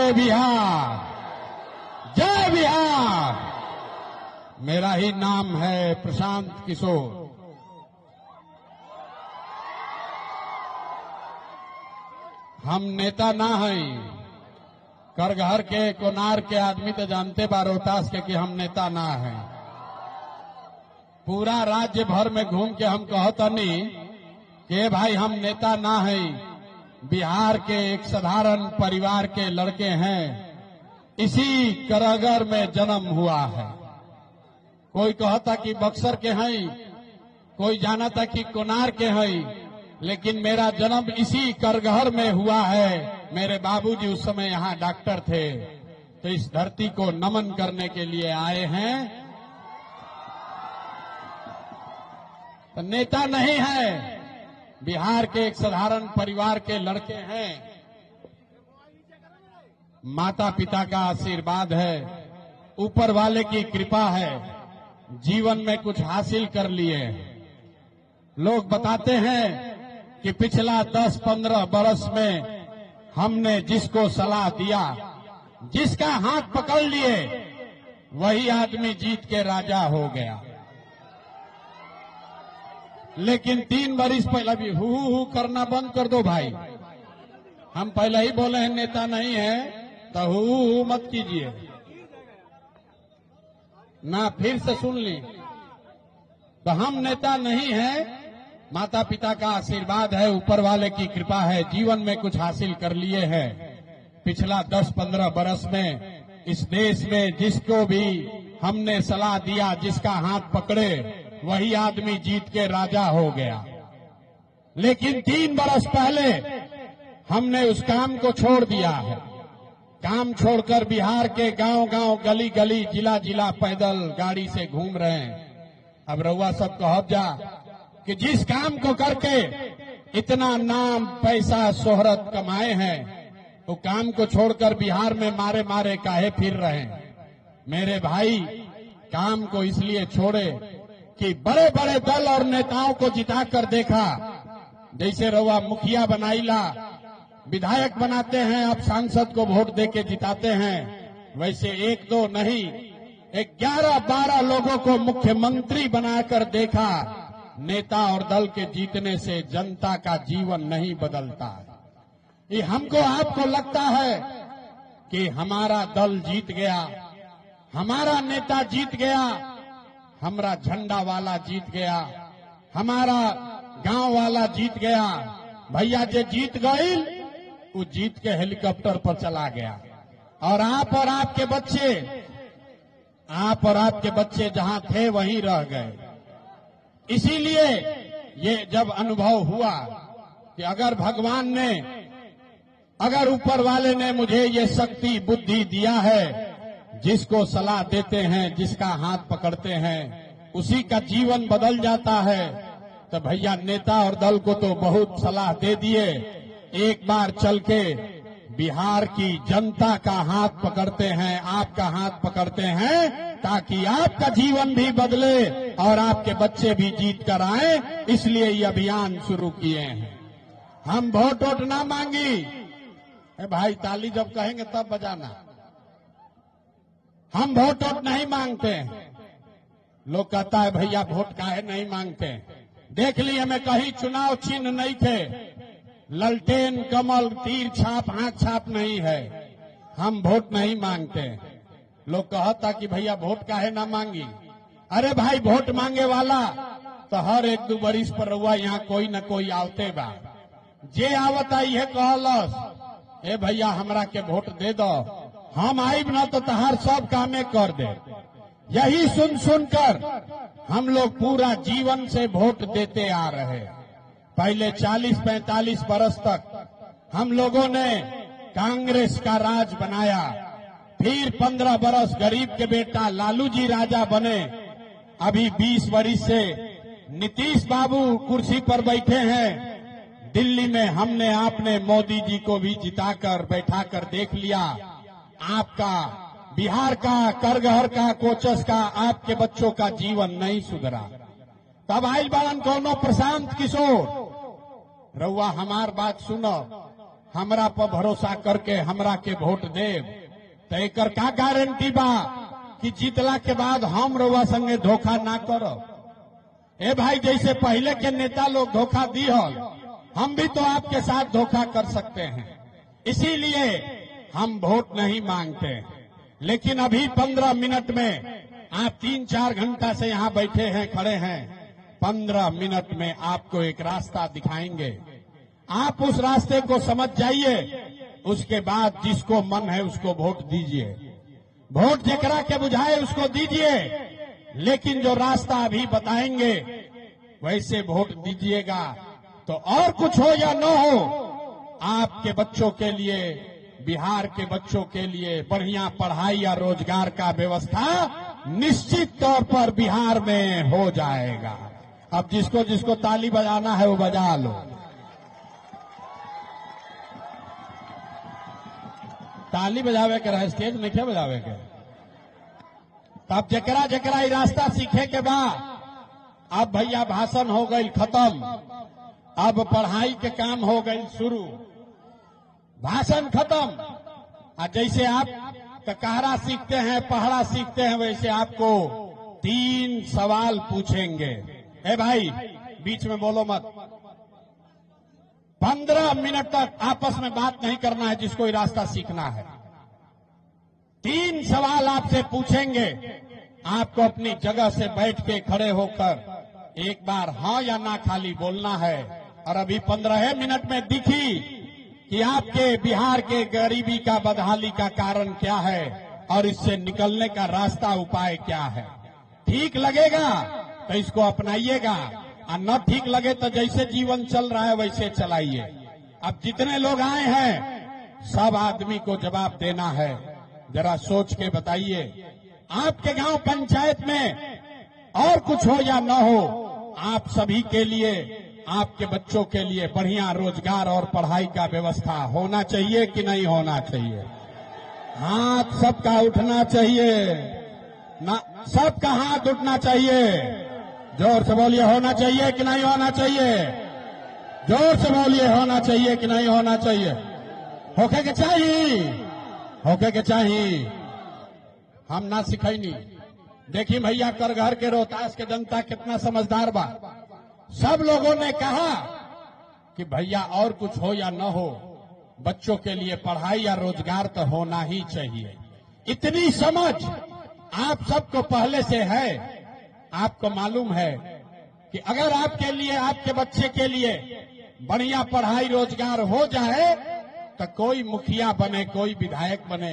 जय बिहार, जय बिहार। मेरा ही नाम है प्रशांत किशोर। हम नेता ना हैं। करगहर के कोनार के आदमी तो जानते बा रोहतास के कि हम नेता ना हैं। पूरा राज्य भर में घूम के हम कहतनी कि भाई हम नेता ना हैं, बिहार के एक साधारण परिवार के लड़के हैं, इसी करगहर में जन्म हुआ है। कोई कहता कि बक्सर के हैं, कोई जाना था कि कोनार के हैं, लेकिन मेरा जन्म इसी करगहर में हुआ है। मेरे बाबूजी उस समय यहाँ डॉक्टर थे, तो इस धरती को नमन करने के लिए आए हैं। तो नेता नहीं है, बिहार के एक साधारण परिवार के लड़के हैं। माता पिता का आशीर्वाद है, ऊपर वाले की कृपा है, जीवन में कुछ हासिल कर लिए। लोग बताते हैं कि पिछला 10-15 बरस में हमने जिसको सलाह दिया, जिसका हाथ पकड़ लिए, वही आदमी जीत के राजा हो गया। लेकिन 3 बरिस पहले भी हु करना बंद कर दो भाई। हम पहले ही बोले हैं नेता नहीं है, तो हु मत कीजिए ना, फिर से सुन ली। तो हम नेता नहीं है, माता पिता का आशीर्वाद है, ऊपर वाले की कृपा है, जीवन में कुछ हासिल कर लिए हैं। पिछला 10-15 बरस में इस देश में जिसको भी हमने सलाह दिया, जिसका हाथ पकड़े, वही आदमी जीत के राजा हो गया। लेकिन 3 बरस पहले हमने उस काम को छोड़ दिया है। काम छोड़कर बिहार के गांव-गांव, गली-गली, जिला-जिला पैदल गाड़ी से घूम रहे हैं। अब रउआ सब कहब जा कि जिस काम को करके इतना नाम, पैसा, शोहरत कमाए हैं, वो काम को छोड़कर बिहार में मारे मारे काहे फिर रहे हैं। मेरे भाई, काम को इसलिए छोड़े कि बड़े बड़े दल और नेताओं को जिताकर देखा। जैसे रउआ मुखिया बनाईला, विधायक बनाते हैं, आप सांसद को वोट देके जिताते हैं, वैसे 1-2 नहीं, 11-12 लोगों को मुख्यमंत्री बनाकर देखा। नेता और दल के जीतने से जनता का जीवन नहीं बदलता है। ये हमको आपको लगता है कि हमारा दल जीत गया, हमारा नेता जीत गया, हमारा झंडा वाला जीत गया, हमारा गांव वाला जीत गया। भैया जो जीत गई, वो जीत के हेलीकॉप्टर पर चला गया, और आप और आपके बच्चे जहां थे वहीं रह गए। इसीलिए ये जब अनुभव हुआ कि अगर भगवान ने, अगर ऊपर वाले ने मुझे ये शक्ति, बुद्धि दिया है, जिसको सलाह देते हैं, जिसका हाथ पकड़ते हैं, उसी का जीवन बदल जाता है, तो भैया नेता और दल को तो बहुत सलाह दे दिए। एक बार चल के बिहार की जनता का हाथ पकड़ते हैं, आपका हाथ पकड़ते हैं, ताकि आपका जीवन भी बदले और आपके बच्चे भी जीत कर आए। इसलिए ये अभियान शुरू किए हैं। हम वोट ना मांगी। भाई ताली जब कहेंगे तब बजाना। हम वोट नहीं मांगते हैं। लोग कहता है भैया वोट काहे नहीं मांगते। देख लिए हमें कहीं चुनाव चिन्ह नहीं थे, ललटेन, कमल, तीर छाप, हाथ छाप नहीं है। हम वोट नहीं मांगते। लोग कहता कि भैया वोट काहे ना मांगी। अरे भाई, वोट मांगे वाला तो हर 1-2 बरिस पर रउआ यहाँ कोई न कोई आवते बा। जे आवता ये कहलस, ए भैया हमरा के वोट दे दो, हम आईब न तो तहार सब कामे कर दे। यही सुन सुनकर हम लोग पूरा जीवन से वोट देते आ रहे। पहले 40-45 बरस तक हम लोगों ने कांग्रेस का राज बनाया, फिर 15 बरस गरीब के बेटा लालू जी राजा बने। अभी 20 बरिस से नीतीश बाबू कुर्सी पर बैठे हैं। दिल्ली में हमने आपने मोदी जी को भी जिताकर बैठाकर देख लिया। आपका, बिहार का, करगहर का, कोचस का, आपके बच्चों का जीवन नहीं सुधरा। तब आइल बालन कौनो प्रशांत किशोर, रउआ हमार बात सुनो। हमरा पर भरोसा करके हमरा के वोट देव तो एकर का गारंटी बा कि जीतला के बाद हम रउआ संगे धोखा ना करो। ए भाई, जैसे पहले के नेता लोग धोखा दिहल, हम भी तो आपके साथ धोखा कर सकते हैं। इसीलिए हम वोट नहीं मांगते। लेकिन अभी 15 मिनट में आप 3-4 घंटा से यहाँ बैठे हैं, खड़े हैं। 15 मिनट में आपको एक रास्ता दिखाएंगे। आप उस रास्ते को समझ जाइए, उसके बाद जिसको मन है उसको वोट दीजिए। वोट जेकरा के बुझाए उसको दीजिए, लेकिन जो रास्ता अभी बताएंगे वैसे वोट दीजिएगा। तो और कुछ हो या न हो, आपके बच्चों के लिए, बिहार के बच्चों के लिए बढ़िया पढ़ाई या रोजगार का व्यवस्था निश्चित तौर पर बिहार में हो जाएगा। अब जिसको जिसको ताली बजाना है वो बजा लो। ताली बजावे के रहे, स्टेज में क्या बजावे के। तब जकरा जकरा ई रास्ता सीखे के बाद, अब भैया भाषण हो गई खत्म, अब पढ़ाई के काम हो गई शुरू। भाषण खत्म। जैसे आप ककहरा सीखते हैं, पहरा सीखते हैं, वैसे आपको 3 सवाल पूछेंगे। ए भाई, बीच में बोलो मत। 15 मिनट तक आपस में बात नहीं करना है जिसको ये रास्ता सीखना है। 3 सवाल आपसे पूछेंगे। आपको अपनी जगह से बैठ के खड़े होकर एक बार हाँ या ना खाली बोलना है। और अभी 15 मिनट में दिखी कि आपके बिहार के गरीबी का, बदहाली का कारण क्या है और इससे निकलने का रास्ता, उपाय क्या है। ठीक लगेगा तो इसको अपनाइएगा, और न ठीक लगे तो जैसे जीवन चल रहा है वैसे चलाइए। अब जितने लोग आए हैं सब आदमी को जवाब देना है। जरा सोच के बताइए, आपके गांव पंचायत में और कुछ हो या न हो, आप सभी के लिए, आपके बच्चों के लिए बढ़िया रोजगार और पढ़ाई का व्यवस्था होना चाहिए कि नहीं होना चाहिए। हाथ सबका उठना चाहिए ना, सबका हाथ उठना चाहिए। जोर से बोलिए, होना चाहिए कि नहीं होना चाहिए। जोर से बोलिए, होना चाहिए कि नहीं होना चाहिए। होके के चाहिए, होके के चाहिए। हम ना सिखैनी। देखिए भैया, कर घर के रोहतास के जनता कितना समझदार बा। सब लोगों ने कहा कि भैया और कुछ हो या न हो, बच्चों के लिए पढ़ाई या रोजगार तो होना ही चाहिए। इतनी समझ आप सबको पहले से है। आपको मालूम है कि अगर आपके लिए, आपके बच्चे के लिए बढ़िया पढ़ाई रोजगार हो जाए तो कोई मुखिया बने, कोई विधायक बने,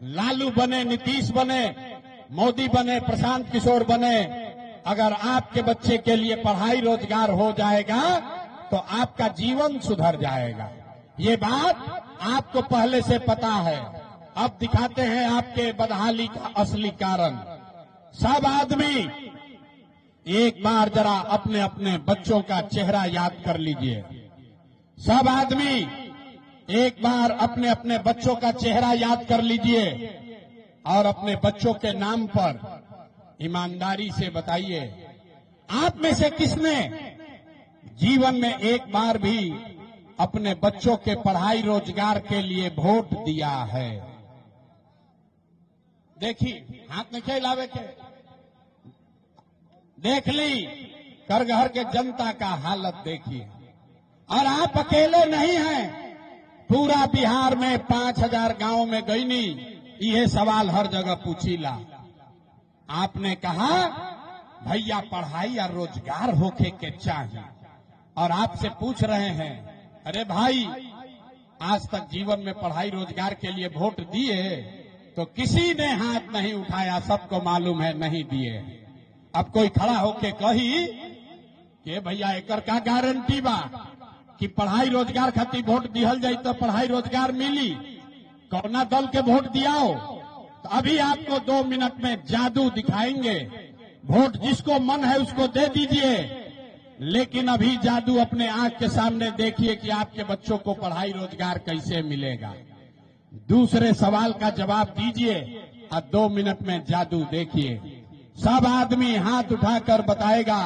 लालू बने, नीतीश बने, मोदी बने, प्रशांत किशोर बने, अगर आपके बच्चे के लिए पढ़ाई रोजगार हो जाएगा तो आपका जीवन सुधर जाएगा। ये बात आपको पहले से पता है। अब दिखाते हैं आपके बदहाली का असली कारण। सब आदमी एक बार जरा अपने अपने बच्चों का चेहरा याद कर लीजिए। सब आदमी एक बार अपने अपने बच्चों का चेहरा याद कर लीजिए और अपने बच्चों के नाम पर ईमानदारी से बताइए, आप में से किसने जीवन में एक बार भी अपने बच्चों के पढ़ाई रोजगार के लिए वोट दिया है? देखिए, हाथ में क्या लावे के देख ली। कर घर के जनता का हालत देखिए। और आप अकेले नहीं हैं, पूरा बिहार में 5000 गांव में गईनी ये सवाल हर जगह पूछीला। आपने कहा भैया पढ़ाई या रोजगार होके के चाहिए, और आपसे पूछ रहे हैं, अरे भाई आज तक जीवन में पढ़ाई रोजगार के लिए वोट दिए? तो किसी ने हाथ नहीं उठाया, सबको मालूम है नहीं दिए। अब कोई खड़ा होके कही कि भैया एकर का गारंटी बा कि पढ़ाई रोजगार खातिर वोट दिहल जाई तो पढ़ाई रोजगार मिली, कौना दल के वोट दियाओ? तो अभी आपको 2 मिनट में जादू दिखाएंगे। वोट जिसको मन है उसको दे दीजिए, लेकिन अभी जादू अपने आंख के सामने देखिए कि आपके बच्चों को पढ़ाई रोजगार कैसे मिलेगा। दूसरे सवाल का जवाब दीजिए और 2 मिनट में जादू देखिए। सब आदमी हाथ उठाकर बताएगा,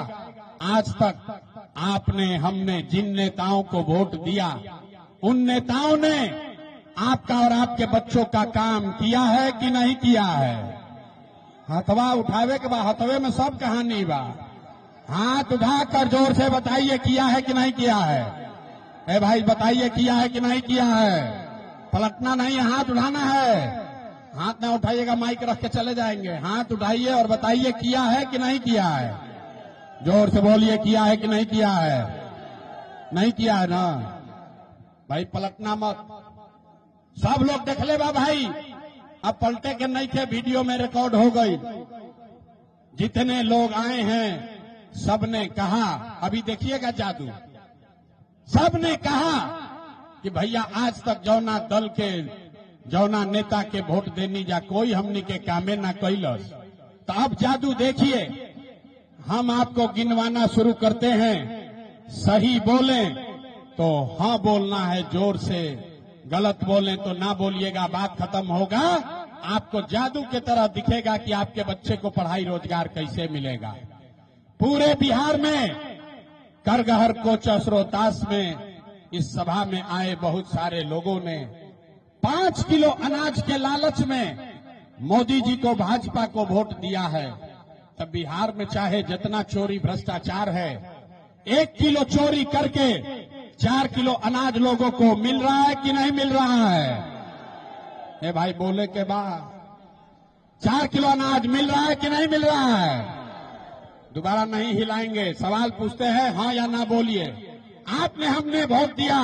आज तक आपने, हमने जिन नेताओं को वोट दिया उन नेताओं ने आपका और आपके बच्चों का काम किया है कि नहीं किया है? हथवा उठावे के बाद हथवे में सब कहानी बा। हाथ उठाकर जोर से बताइए किया है कि नहीं किया है? ए भाई बताइए किया है कि नहीं किया है? पलटना नहीं, हाथ उठाना है। हाथ ना उठाइएगा, माइक रख के चले जाएंगे। हाथ उठाइए और बताइए किया है कि नहीं किया है? जोर से बोलिए किया है कि नहीं किया है? नहीं किया है ना भाई, पलटना मत। सब लोग देख ले बा भाई, अब पलटे के नहीं थे, वीडियो में रिकॉर्ड हो गई। जितने लोग आए हैं सबने कहा, अभी देखिएगा जादू, सबने कहा कि भैया आज तक जौना दल के जौना नेता के वोट देनी जा कोई हमनी के कामे ना कैलस। तो अब जादू देखिए, हम आपको गिनवाना शुरू करते हैं। सही बोलें तो हाँ बोलना है जोर से, गलत बोलें तो ना बोलिएगा, बात खत्म होगा। आपको जादू की तरह दिखेगा कि आपके बच्चे को पढ़ाई रोजगार कैसे मिलेगा। पूरे बिहार में करगहर कोचस रोहतास में इस सभा में आए बहुत सारे लोगों ने 5 किलो अनाज के लालच में मोदी जी को, भाजपा को वोट दिया है। तब बिहार में चाहे जितना चोरी भ्रष्टाचार है, 1 किलो चोरी करके 4 किलो अनाज लोगों को मिल रहा है कि नहीं मिल रहा है? ए भाई बोले के बाद 4 किलो अनाज मिल रहा है कि नहीं मिल रहा है? दोबारा नहीं हिलाएंगे, सवाल पूछते हैं हाँ या ना बोलिए। आपने हमने वोट दिया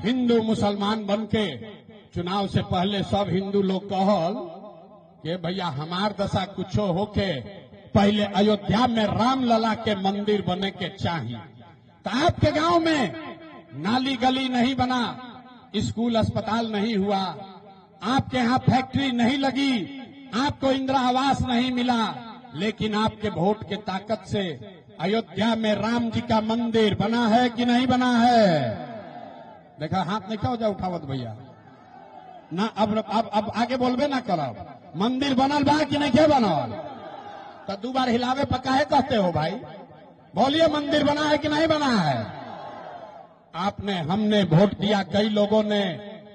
हिंदू मुसलमान बनके। चुनाव से पहले सब हिंदू लोग कहल कि भैया हमार दशा कुछो होके पहले अयोध्या में रामलला के मंदिर बने के चाहिए। तो आपके गांव में नाली गली नहीं बना, स्कूल अस्पताल नहीं हुआ, आपके यहाँ फैक्ट्री नहीं लगी, आपको इंदिरा आवास नहीं मिला, लेकिन आपके वोट के ताकत से अयोध्या में राम जी का मंदिर बना है कि नहीं बना है? देखा हाथ नहीं क्या हो जाए उठावत भैया ना। अब आगे बोलबे ना करब। मंदिर बनल बा कि नहीं के बनल? तो 2 बार हिलावे पक्का है कहते हो भाई, बोलिए मंदिर बना है कि नहीं बना है? आपने हमने वोट दिया, कई लोगों ने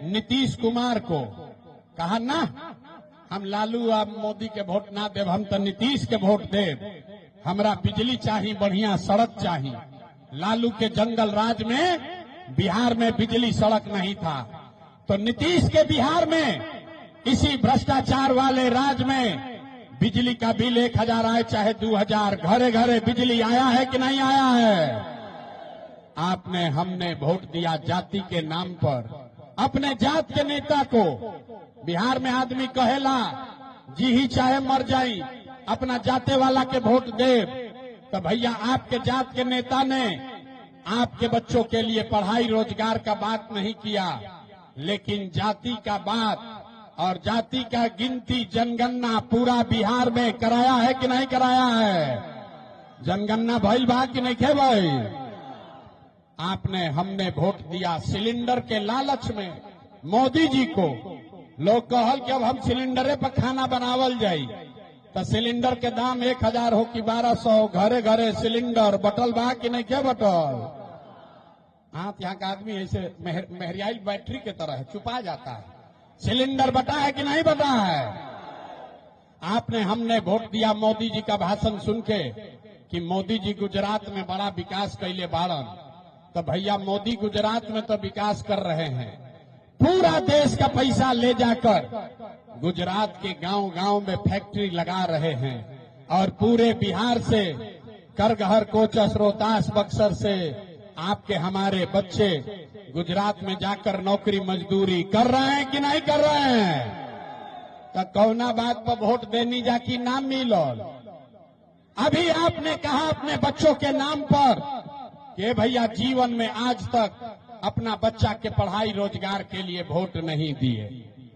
नीतीश कुमार को कहा ना हम लालू और मोदी के वोट ना देव, हम तो नीतीश के वोट देव, हमरा बिजली चाहिए, बढ़िया सड़क चाहिए। लालू के जंगल राज में बिहार में बिजली सड़क नहीं था, तो नीतीश के बिहार में इसी भ्रष्टाचार वाले राज में बिजली का बिल 1000 आए चाहे 2000, घरे घरे बिजली आया है कि नहीं आया है? आपने हमने वोट दिया जाति के नाम पर, अपने जात के नेता को। बिहार में आदमी कहेला जी ही चाहे मर जाई, अपना जाते वाला के वोट दे। तो भैया आपके जात के नेता ने आपके बच्चों के लिए पढ़ाई रोजगार का बात नहीं किया, लेकिन जाति का बात और जाति का गिनती जनगणना पूरा बिहार में कराया है कि नहीं कराया है? जनगणना भइल बा कि नहीं खे भाई? आपने हमने वोट दिया सिलेंडर के लालच में मोदी जी को। लोग कहल कि अब हम सिलेंडरे पर खाना बनावल जाई, तो सिलेंडर के दाम 1000 हो कि 1200, घरे घरे सिलेंडर बटल बा कि नहीं के बटल? हाथ यहाँ का आदमी ऐसे मेहरियाई बैटरी के तरह है, छुपा जाता है। सिलेंडर बटा है कि नहीं बटा है? आपने हमने वोट दिया मोदी जी का भाषण सुन के कि मोदी जी गुजरात में बड़ा विकास कैले बाड़न। तो भैया मोदी गुजरात में तो विकास कर रहे हैं, पूरा देश का पैसा ले जाकर गुजरात के गांव गांव में फैक्ट्री लगा रहे हैं, और पूरे बिहार से करगहर कोचस रोहतास बक्सर से आपके हमारे बच्चे गुजरात में जाकर नौकरी मजदूरी कर रहे हैं कि नहीं कर रहे हैं? तो कौना बात पर वोट देनी जाकी नाम मिलल? अभी आपने कहा अपने बच्चों के नाम पर कि भैया जीवन में आज तक अपना बच्चा के पढ़ाई रोजगार के लिए वोट नहीं दिए।